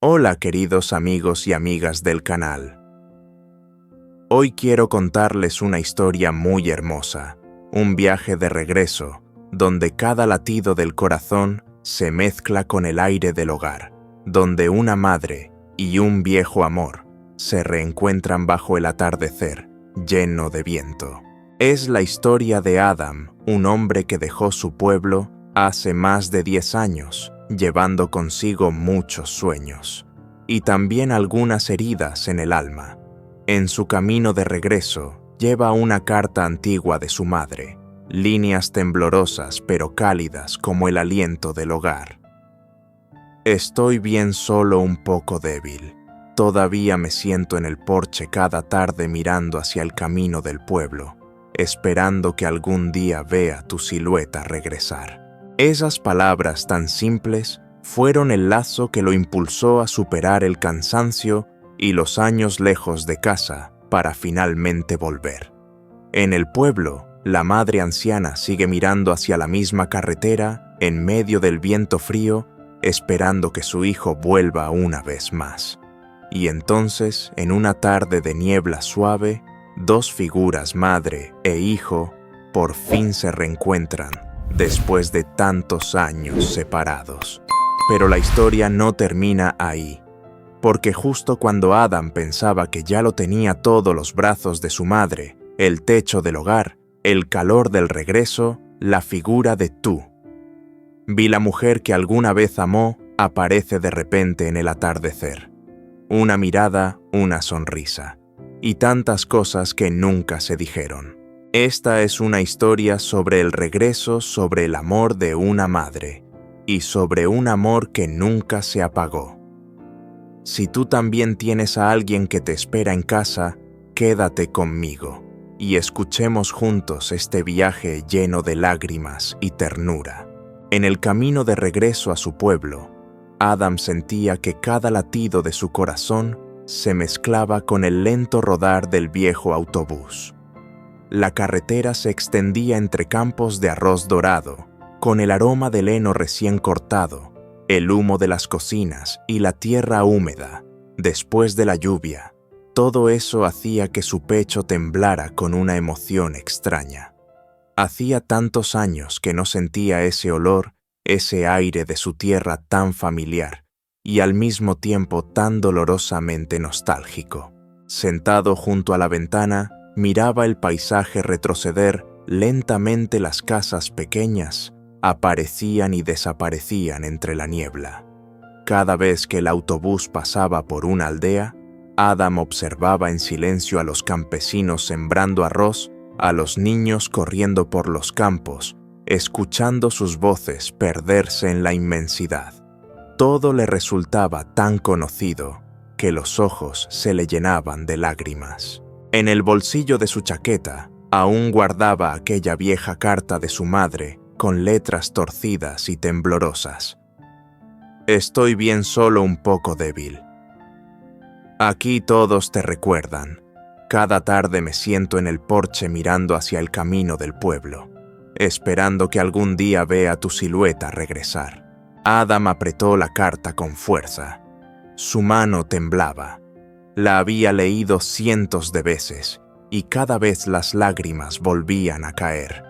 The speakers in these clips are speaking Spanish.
Hola queridos amigos y amigas del canal. Hoy quiero contarles una historia muy hermosa, un viaje de regreso, donde cada latido del corazón se mezcla con el aire del hogar, donde una madre y un viejo amor se reencuentran bajo el atardecer, lleno de viento. Es la historia de Adam, un hombre que dejó su pueblo hace más de 10 años, llevando consigo muchos sueños, y también algunas heridas en el alma. En su camino de regreso, lleva una carta antigua de su madre, líneas temblorosas pero cálidas como el aliento del hogar. Estoy bien, solo un poco débil. Todavía me siento en el porche cada tarde mirando hacia el camino del pueblo, esperando que algún día vea tu silueta regresar. Esas palabras tan simples fueron el lazo que lo impulsó a superar el cansancio y los años lejos de casa para finalmente volver. En el pueblo, la madre anciana sigue mirando hacia la misma carretera en medio del viento frío, esperando que su hijo vuelva una vez más. Y entonces, en una tarde de niebla suave, dos figuras, madre e hijo, por fin se reencuentran después de tantos años separados. Pero la historia no termina ahí, porque justo cuando Adam pensaba que ya lo tenía todo, los brazos de su madre, el techo del hogar, el calor del regreso, la figura de tú. Vi la mujer que alguna vez amó aparece de repente en el atardecer. Una mirada, una sonrisa, y tantas cosas que nunca se dijeron. Esta es una historia sobre el regreso, sobre el amor de una madre, y sobre un amor que nunca se apagó. Si tú también tienes a alguien que te espera en casa, quédate conmigo y escuchemos juntos este viaje lleno de lágrimas y ternura. En el camino de regreso a su pueblo, Adam sentía que cada latido de su corazón se mezclaba con el lento rodar del viejo autobús. La carretera se extendía entre campos de arroz dorado, con el aroma del heno recién cortado, el humo de las cocinas y la tierra húmeda, después de la lluvia. Todo eso hacía que su pecho temblara con una emoción extraña. Hacía tantos años que no sentía ese olor, ese aire de su tierra tan familiar y al mismo tiempo tan dolorosamente nostálgico. Sentado junto a la ventana, miraba el paisaje retroceder lentamente. Las casas pequeñas aparecían y desaparecían entre la niebla. Cada vez que el autobús pasaba por una aldea, Adam observaba en silencio a los campesinos sembrando arroz, a los niños corriendo por los campos, escuchando sus voces perderse en la inmensidad. Todo le resultaba tan conocido que los ojos se le llenaban de lágrimas. En el bolsillo de su chaqueta aún guardaba aquella vieja carta de su madre con letras torcidas y temblorosas. Estoy bien, solo un poco débil. Aquí todos te recuerdan. Cada tarde me siento en el porche mirando hacia el camino del pueblo, esperando que algún día vea tu silueta regresar. Adam apretó la carta con fuerza. Su mano temblaba. La había leído cientos de veces y cada vez las lágrimas volvían a caer.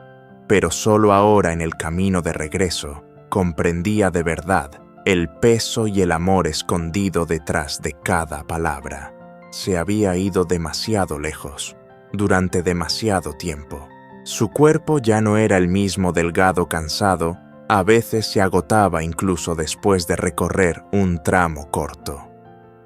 Pero solo ahora, en el camino de regreso, comprendía de verdad el peso y el amor escondido detrás de cada palabra. Se había ido demasiado lejos, durante demasiado tiempo. Su cuerpo ya no era el mismo, delgado, cansado, a veces se agotaba incluso después de recorrer un tramo corto.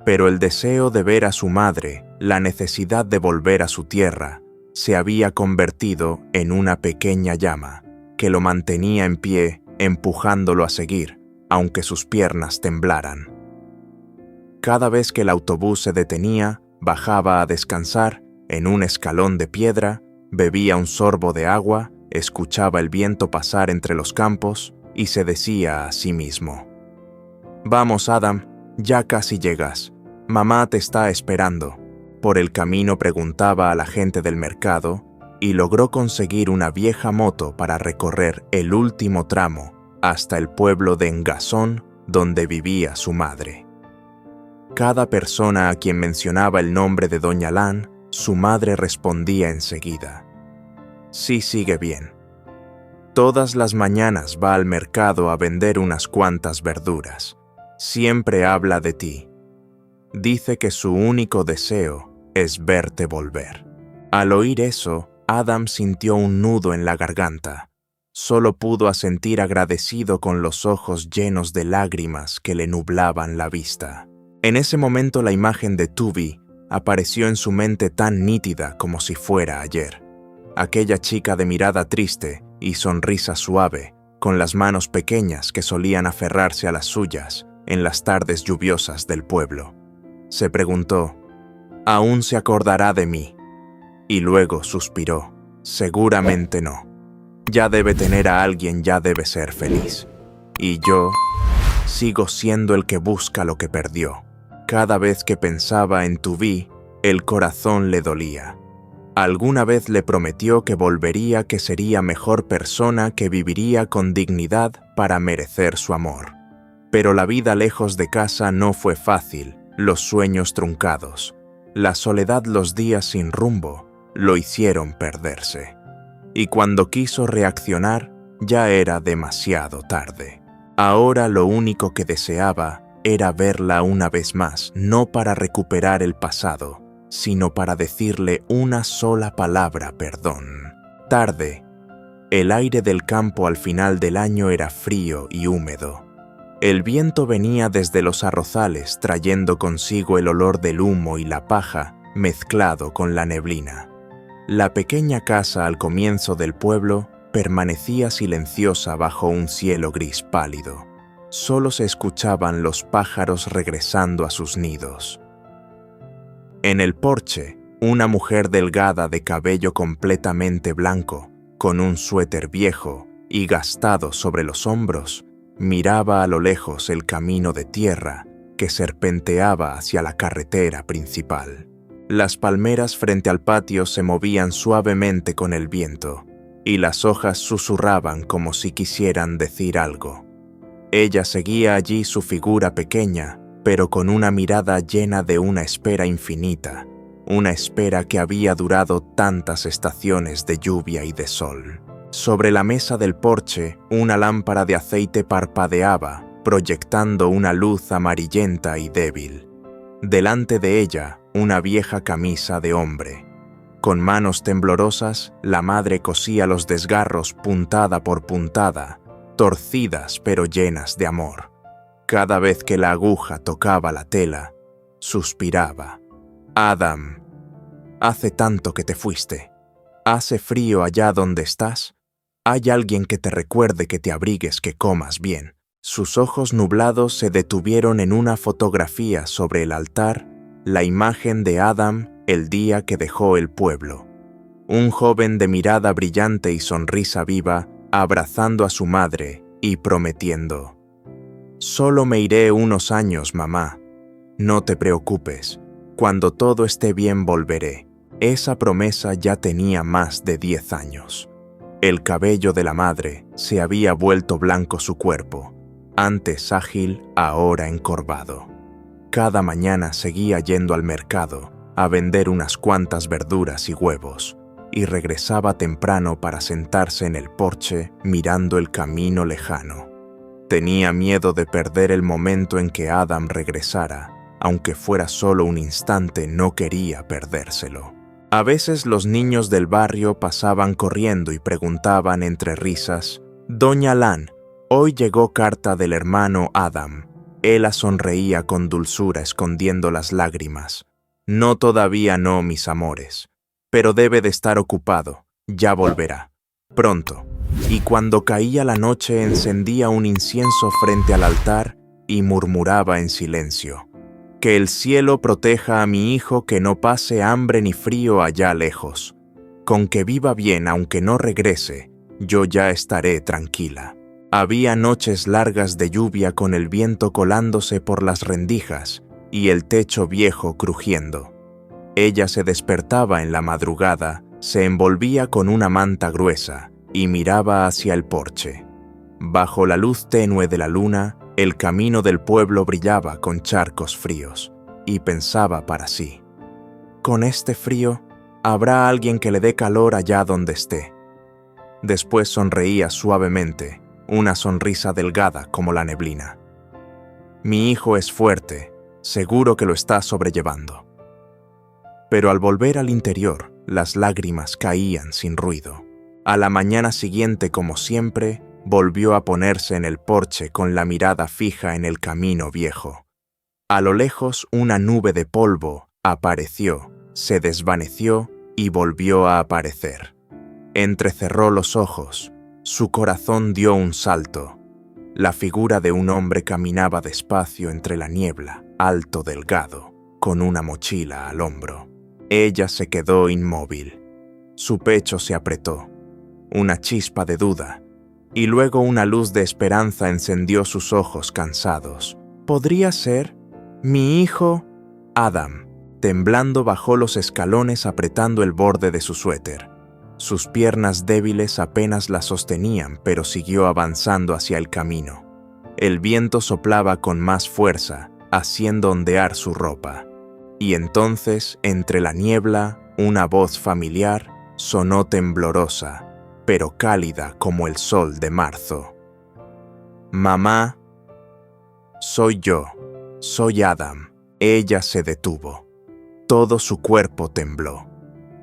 Pero el deseo de ver a su madre, la necesidad de volver a su tierra, se había convertido en una pequeña llama que lo mantenía en pie, empujándolo a seguir, aunque sus piernas temblaran. Cada vez que el autobús se detenía, bajaba a descansar en un escalón de piedra, bebía un sorbo de agua, escuchaba el viento pasar entre los campos y se decía a sí mismo: «Vamos, Adam, ya casi llegas. Mamá te está esperando». Por el camino preguntaba a la gente del mercado y logró conseguir una vieja moto para recorrer el último tramo hasta el pueblo de Engazón, donde vivía su madre. Cada persona a quien mencionaba el nombre de Doña Lan, su madre respondía enseguida: sí, sigue bien. Todas las mañanas va al mercado a vender unas cuantas verduras. Siempre habla de ti. Dice que su único deseo es verte volver. Al oír eso, Adam sintió un nudo en la garganta. Solo pudo asentir agradecido con los ojos llenos de lágrimas que le nublaban la vista. En ese momento la imagen de Tubi apareció en su mente tan nítida como si fuera ayer. Aquella chica de mirada triste y sonrisa suave, con las manos pequeñas que solían aferrarse a las suyas en las tardes lluviosas del pueblo. Se preguntó: ¿aún se acordará de mí? Y luego suspiró: seguramente no. Ya debe tener a alguien, ya debe ser feliz. Y yo sigo siendo el que busca lo que perdió. Cada vez que pensaba en Tubi, el corazón le dolía. Alguna vez le prometió que volvería, que sería mejor persona, que viviría con dignidad para merecer su amor. Pero la vida lejos de casa no fue fácil, los sueños truncados, la soledad, los días sin rumbo, lo hicieron perderse. Y cuando quiso reaccionar, ya era demasiado tarde. Ahora lo único que deseaba era verla una vez más, no para recuperar el pasado, sino para decirle una sola palabra: perdón. Tarde. El aire del campo al final del año era frío y húmedo. El viento venía desde los arrozales trayendo consigo el olor del humo y la paja mezclado con la neblina. La pequeña casa al comienzo del pueblo permanecía silenciosa bajo un cielo gris pálido. Solo se escuchaban los pájaros regresando a sus nidos. En el porche, una mujer delgada de cabello completamente blanco, con un suéter viejo y gastado sobre los hombros, miraba a lo lejos el camino de tierra que serpenteaba hacia la carretera principal. Las palmeras frente al patio se movían suavemente con el viento, y las hojas susurraban como si quisieran decir algo. Ella seguía allí su figura pequeña, pero con una mirada llena de una espera infinita, una espera que había durado tantas estaciones de lluvia y de sol. Sobre la mesa del porche, una lámpara de aceite parpadeaba, proyectando una luz amarillenta y débil. Delante de ella, una vieja camisa de hombre. Con manos temblorosas, la madre cosía los desgarros puntada por puntada, torcidas pero llenas de amor. Cada vez que la aguja tocaba la tela, suspiraba: Adam, hace tanto que te fuiste. ¿Hace frío allá donde estás? ¿Hay alguien que te recuerde, que te abrigues, que comas bien? Sus ojos nublados se detuvieron en una fotografía sobre el altar, la imagen de Adam el día que dejó el pueblo. Un joven de mirada brillante y sonrisa viva, abrazando a su madre y prometiendo: «Solo me iré unos años, mamá. No te preocupes, cuando todo esté bien volveré». Esa promesa ya tenía más de 10 años. El cabello de la madre se había vuelto blanco su cuerpo, antes ágil, ahora encorvado. Cada mañana seguía yendo al mercado a vender unas cuantas verduras y huevos, y regresaba temprano para sentarse en el porche mirando el camino lejano. Tenía miedo de perder el momento en que Adam regresara, aunque fuera solo un instante, no quería perdérselo. A veces los niños del barrio pasaban corriendo y preguntaban entre risas: «Doña Lan, hoy llegó carta del hermano Adam». Ella sonreía con dulzura, escondiendo las lágrimas. «No, todavía no, mis amores, pero debe de estar ocupado, ya volverá, pronto». Y cuando caía la noche encendía un incienso frente al altar y murmuraba en silencio: «Que el cielo proteja a mi hijo, que no pase hambre ni frío allá lejos. Con que viva bien aunque no regrese, yo ya estaré tranquila». Había noches largas de lluvia con el viento colándose por las rendijas y el techo viejo crujiendo. Ella se despertaba en la madrugada, se envolvía con una manta gruesa y miraba hacia el porche. Bajo la luz tenue de la luna, el camino del pueblo brillaba con charcos fríos. y pensaba para sí: con este frío, habrá alguien que le dé calor allá donde esté. Después sonreía suavemente, una sonrisa delgada como la neblina. Mi hijo es fuerte, seguro que lo está sobrellevando. Pero al volver al interior, las lágrimas caían sin ruido. A la mañana siguiente, como siempre, volvió a ponerse en el porche con la mirada fija en el camino viejo. A lo lejos, una nube de polvo apareció, se desvaneció y volvió a aparecer. Entrecerró los ojos, su corazón dio un salto. La figura de un hombre caminaba despacio entre la niebla, alto, delgado, con una mochila al hombro. Ella se quedó inmóvil. Su pecho se apretó. Una chispa de duda, y luego una luz de esperanza encendió sus ojos cansados. ¿Podría ser? Mi hijo. Adam, temblando, bajó los escalones apretando el borde de su suéter. Sus piernas débiles apenas la sostenían, pero siguió avanzando hacia el camino. El viento soplaba con más fuerza, haciendo ondear su ropa. Y entonces, entre la niebla, una voz familiar sonó temblorosa, pero cálida como el sol de marzo. «Mamá». «Soy yo, soy Adam». Ella se detuvo. Todo su cuerpo tembló.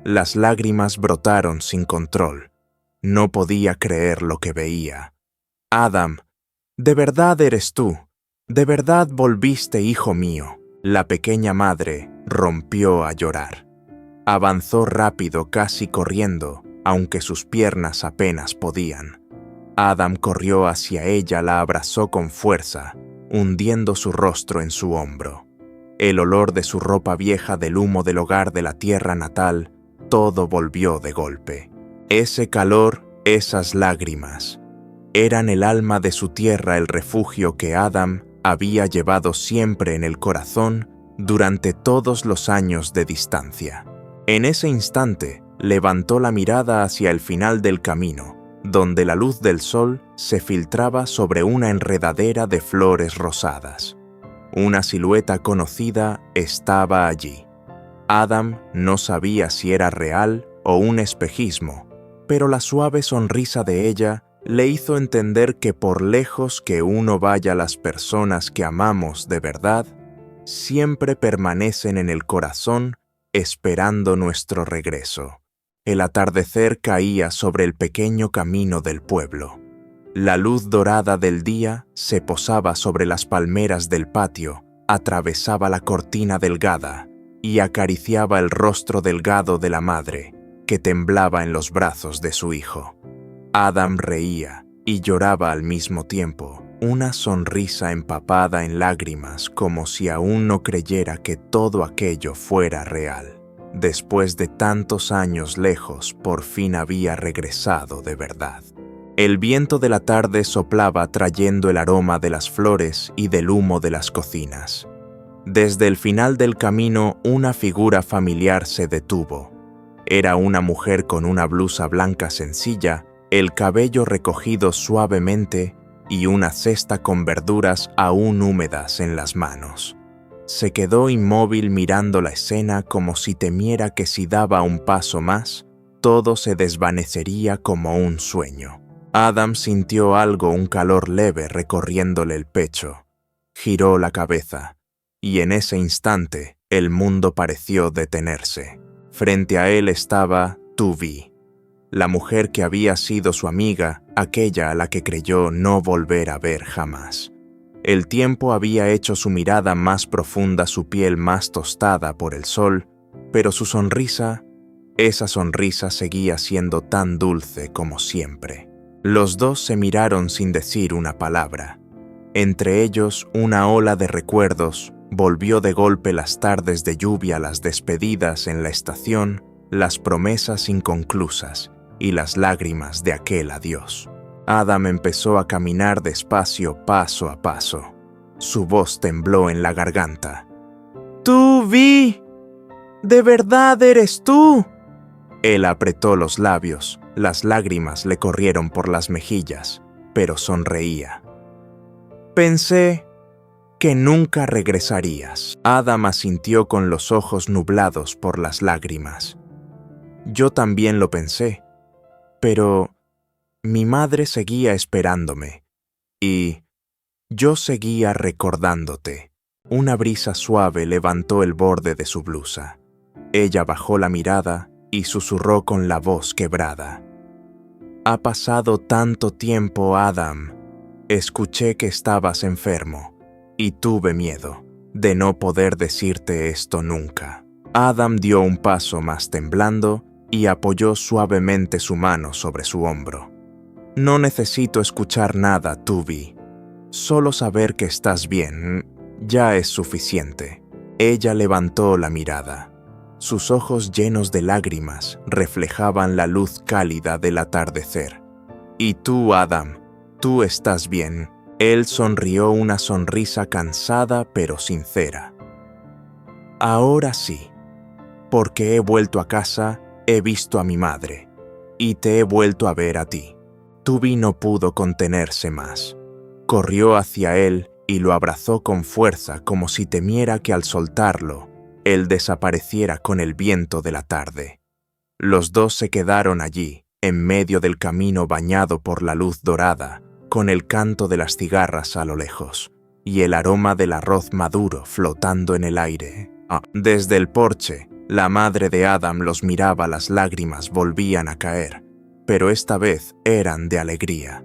Las lágrimas brotaron sin control. No podía creer lo que veía. «Adam, ¿de verdad eres tú? ¿De verdad volviste, hijo mío?» La pequeña madre rompió a llorar. Avanzó rápido, casi corriendo, aunque sus piernas apenas podían. Adam corrió hacia ella, la abrazó con fuerza, hundiendo su rostro en su hombro. El olor de su ropa vieja, del humo del hogar, de la tierra natal, todo volvió de golpe. Ese calor, esas lágrimas, eran el alma de su tierra, el refugio que Adam había llevado siempre en el corazón durante todos los años de distancia. En ese instante, levantó la mirada hacia el final del camino, donde la luz del sol se filtraba sobre una enredadera de flores rosadas. Una silueta conocida estaba allí. Adam no sabía si era real o un espejismo, pero la suave sonrisa de ella le hizo entender que por lejos que uno vaya, las personas que amamos de verdad siempre permanecen en el corazón esperando nuestro regreso. El atardecer caía sobre el pequeño camino del pueblo. La luz dorada del día se posaba sobre las palmeras del patio, atravesaba la cortina delgada y acariciaba el rostro delgado de la madre, que temblaba en los brazos de su hijo. Adam reía y lloraba al mismo tiempo, una sonrisa empapada en lágrimas, como si aún no creyera que todo aquello fuera real. Después de tantos años lejos, por fin había regresado de verdad. El viento de la tarde soplaba trayendo el aroma de las flores y del humo de las cocinas. Desde el final del camino, una figura familiar se detuvo. Era una mujer con una blusa blanca sencilla, el cabello recogido suavemente y una cesta con verduras aún húmedas en las manos. Se quedó inmóvil mirando la escena, como si temiera que si daba un paso más, todo se desvanecería como un sueño. Adam sintió algo, un calor leve recorriéndole el pecho. Giró la cabeza, y en ese instante el mundo pareció detenerse. Frente a él estaba Tuvi, la mujer que había sido su amiga, aquella a la que creyó no volver a ver jamás. El tiempo había hecho su mirada más profunda, su piel más tostada por el sol, pero su sonrisa, esa sonrisa seguía siendo tan dulce como siempre. Los dos se miraron sin decir una palabra. Entre ellos, una ola de recuerdos volvió de golpe: las tardes de lluvia, las despedidas en la estación, las promesas inconclusas y las lágrimas de aquel adiós. Adam empezó a caminar despacio, paso a paso. Su voz tembló en la garganta. «¡Tuvi! ¿De verdad eres tú?» Él apretó los labios, las lágrimas le corrieron por las mejillas, pero sonreía. «Pensé que nunca regresarías. Adam asintió con los ojos nublados por las lágrimas. Yo también lo pensé, pero mi madre seguía esperándome y yo seguía recordándote. Una brisa suave levantó el borde de su blusa. Ella bajó la mirada y susurró con la voz quebrada. Ha pasado tanto tiempo, Adam. Escuché que estabas enfermo y tuve miedo de no poder decirte esto nunca. Adam dio un paso más temblando y apoyó suavemente su mano sobre su hombro. No necesito escuchar nada, Tubi. Solo saber que estás bien ya es suficiente. Ella levantó la mirada. Sus ojos llenos de lágrimas reflejaban la luz cálida del atardecer. ¿Y tú, Adam? ¿Tú estás bien? Él sonrió una sonrisa cansada pero sincera. Ahora sí, porque he vuelto a casa, he visto a mi madre, y te he vuelto a ver a ti. Tubi no pudo contenerse más. Corrió hacia él y lo abrazó con fuerza como si temiera que al soltarlo, él desapareciera con el viento de la tarde. Los dos se quedaron allí, en medio del camino bañado por la luz dorada, con el canto de las cigarras a lo lejos, y el aroma del arroz maduro flotando en el aire. Desde el porche, la madre de Adam los miraba, las lágrimas volvían a caer, pero esta vez eran de alegría.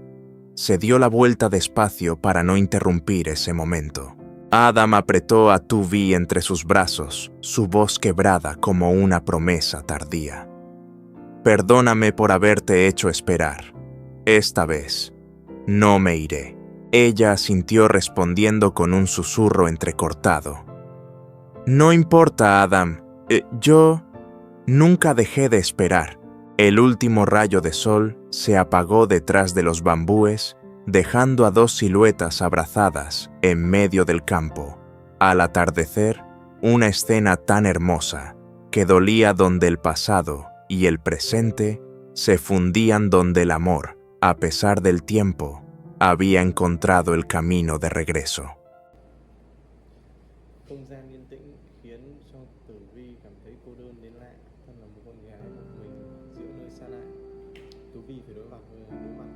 Se dio la vuelta despacio para no interrumpir ese momento. Adam apretó a Tubi entre sus brazos, su voz quebrada como una promesa tardía. Perdóname por haberte hecho esperar. Esta vez, no me iré. Ella asintió respondiendo con un susurro entrecortado. No importa, Adam. Yo nunca dejé de esperar. El último rayo de sol se apagó detrás de los bambúes, dejando a dos siluetas abrazadas en medio del campo. Al atardecer, una escena tan hermosa que dolía donde el pasado y el presente se fundían, donde el amor, a pesar del tiempo, había encontrado el camino de regreso. Không gian yên tĩnh khiến cho Tử Vi cảm thấy cô đơn đến lạ. Thân là một con gái một mình giữa nơi xa lạ, Tử Vi phải đối mặt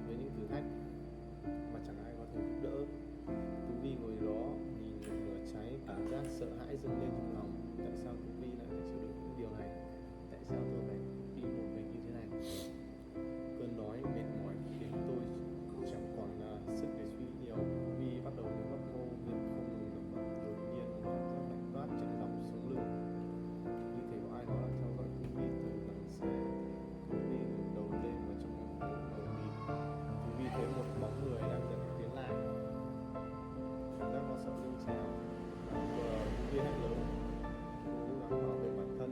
với những thử thách mà chẳng ai có thể giúp đỡ. Tử Vi ngồi đó nhìn lửa cháy, cảm giác sợ hãi dâng lên trong lòng. Tại sao Tử Vi lại phải chịu đựng những điều này? Tại sao tôi phải đi một mình như thế này? Cơn đói mệt mỏi khiến tôi chẳng còn sức để suy nghĩ nhiều. Tử Vi bắt đầu nhớ mắt cô, miệng không ngừng lẩm bẩm. Đột nhiên một cảm giác lạnh toát chạy dọc sống lưng, như thể có ai đó đang theo dõi Tử Vi từ đằng xa. Tử Vi ngẩng đầu lên và trong bóng tối mờ mịt, Tử Vi thấy một bóng người đang dần tiến lại. Cảm giác lo sợ dâng trào. Vừa Tử Vi hét lớn, cố gắng bảo vệ bản thân.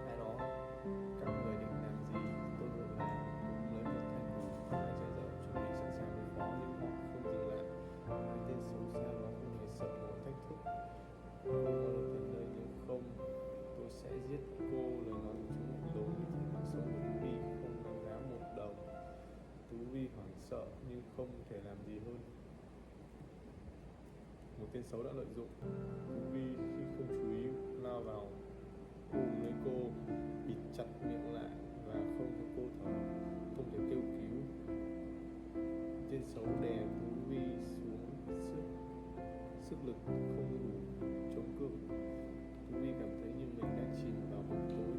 Ai đó, các người định làm gì? Tôi vội vàng lấy một thanh kiếm và hai chai dầu chuẩn bị sẵn sàng đối phó, nhưng họ không dừng lại. Hai tên xấu xa đó không hề sợ một thách thức. Cô có được đến đây nhưng không, tôi sẽ giết cô. Lời nói của chúng lạnh lùng, như thể mạng sống của Tú Vi không đáng giá một đồng. Tú Vi hoảng sợ nhưng không thể làm gì hơn. Một tên xấu đã lợi dụng Tú Vi khi không chú ý, lao vào ôm lấy cô, bịt chặt miệng lại và không cho cô thở, không thể kêu cứu. Tên xấu đè Tú Vi xuống, sức lực không đủ chống cự. Tú Vi cảm thấy như mình đang chìm vào bóng tối,